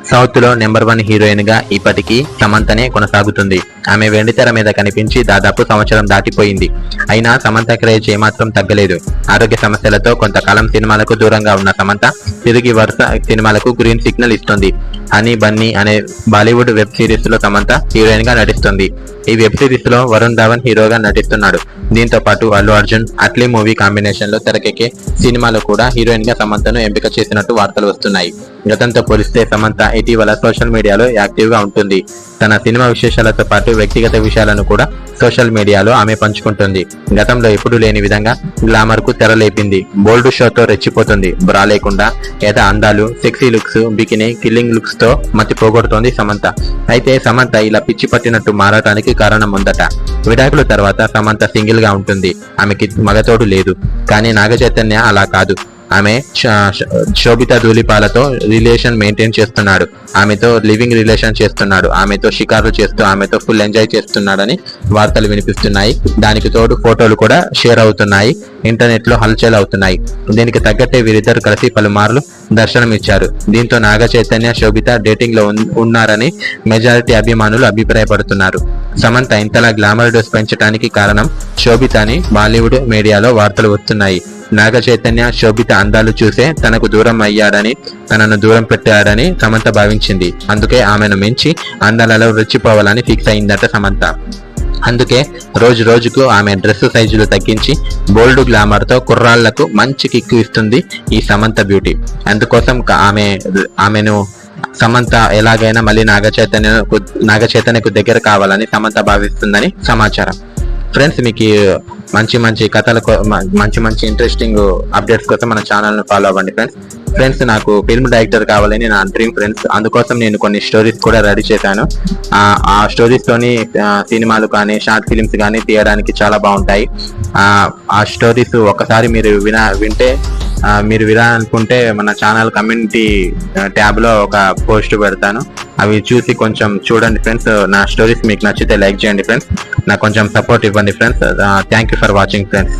South లో number 1 heroine గా ఇప్పటికీ సమంతనే కొనసాగుతుంది. ఆమె వెండితెర మీద కనిపించి దాదాపు సంవత్సరం దాటిపోయింది. అయినా సమంత క్రేజ్ ఏమాత్రం తగ్గలేదు. ఆరోగ్య సమస్యలతో కొంతకాలం సినిమాలకు దూరంగా ఉన్న సమంత తిరిగి వరుస సినిమాలకు గ్రీన్ సిగ్నల్ ఇస్తుంది. హనీ బన్నీ అనే బాలీవుడ్ వెబ్ సిరీస్ లో సమంత హీరోయిన్ గా నటిస్తుంది. ఈ వెబ్ సిరీస్ లో వరుణ్ ధావన్ హీరోగా నటిస్తున్నాడు. దీంతో పాటు అల్లు అర్జున్ అట్లీ మూవీ కాంబినేషన్ లో తెరకెక్కే సినిమాలో కూడా హీరోయిన్ గా సమంతను ఎంపిక చేసినట్టు వార్తలు వస్తున్నాయి. గతంతో పోలిస్తే సమంత ఇటీవల సోషల్ మీడియాలో యాక్టివ్ గా ఉంటుంది. తన సినిమా విశేషాలతో పాటు వ్యక్తిగత విషయాలను కూడా సోషల్ మీడియాలో ఆమె పంచుకుంటుంది. గతంలో ఎప్పుడూ లేని విధంగా గ్లామర్ కు తెరలేపింది. బోల్డ్ షోతో రెచ్చిపోతుంది. బ్రా లేకుండా ఏదో అందాలు, sexy looks, bikini, killing looks తో మతి పోగొడుతోంది సమంత. అయితే సమంత ఇలా పిచ్చి పట్టినట్టు మారటానికి కారణం ఉందట. విడాకుల తర్వాత సమంత సింగిల్ గా ఉంటుంది. ఆమెకి మగతోడు లేదు. కానీ నాగ చైతన్య అలా కాదు. ఆమె శోభిత ధూళిపాలతో రిలేషన్ మెయింటైన్ చేస్తున్నాడు. ఆమెతో లివింగ్ రిలేషన్ చేస్తున్నాడు. ఆమెతో షికారులు చేస్తూ ఆమెతో ఫుల్ ఎంజాయ్ చేస్తున్నాడని వార్తలు వినిపిస్తున్నాయి. దానికి తోడు ఫోటోలు కూడా షేర్ అవుతున్నాయి. ఇంటర్నెట్ లో హల్చల్ అవుతున్నాయి. దీనికి తగ్గట్టే వీరిద్దరు కలిసి పలుమార్లు దర్శనం ఇచ్చారు. దీంతో నాగ చైతన్య శోభిత డేటింగ్ లో ఉన్నారని మెజారిటీ అభిమానులు అభిప్రాయపడుతున్నారు. సమంత ఇంతలా గ్లామర్ డోస్ పెంచడానికి కారణం శోభిత అని బాలీవుడ్ మీడియాలో వార్తలు వస్తున్నాయి. నాగ చైతన్య శోభిత అందాలు చూసే తనకు దూరం అయ్యాడని, తనను దూరం పెట్టాడని సమంత భావించింది. అందుకే ఆమెను మించి అందాలలో రెచ్చిపోవాలని ఫిక్స్ అయిందట సమంత. అందుకే రోజు రోజుకు ఆమె డ్రెస్ సైజులు తగ్గించి బోల్డ్ గ్లామర్ తో కుర్రాళ్లకు మంచి కిక్కు ఇస్తుంది ఈ సమంత బ్యూటీ. అందుకోసం ఆమెను సమంత ఎలాగైనా మళ్ళీ నాగ చైతన్యకు దగ్గర కావాలని సమంత భావిస్తుందని సమాచారం. ఫ్రెండ్స్, మీకు మంచి కథల మంచి ఇంట్రెస్టింగ్ అప్డేట్స్ కోసం మన ఛానల్ ను ఫాలో అవ్వండి ఫ్రెండ్స్. నాకు ఫిల్మ్ డైరెక్టర్ కావాలని నా డ్రీమ్ ఫ్రెండ్స్. అందుకోసం నేను కొన్ని స్టోరీస్ కూడా రెడీ చేశాను. ఆ స్టోరీస్ తోని సినిమాలు కానీ షార్ట్ ఫిలిమ్స్ కానీ తీయడానికి చాలా బాగుంటాయి. ఆ స్టోరీస్ ఒకసారి మీరు వింటే మీరు వినాలనుకుంటే మన ఛానల్ కమ్యూనిటీ ట్యాబ్ లో ఒక పోస్ట్ పెడతాను. అవి చూసి కొంచెం చూడండి ఫ్రెండ్స్. నా స్టోరీస్ మీకు నచ్చితే లైక్ చేయండి ఫ్రెండ్స్. నాకు కొంచెం సపోర్ట్ ఇవ్వండి friends. Thank you for watching friends.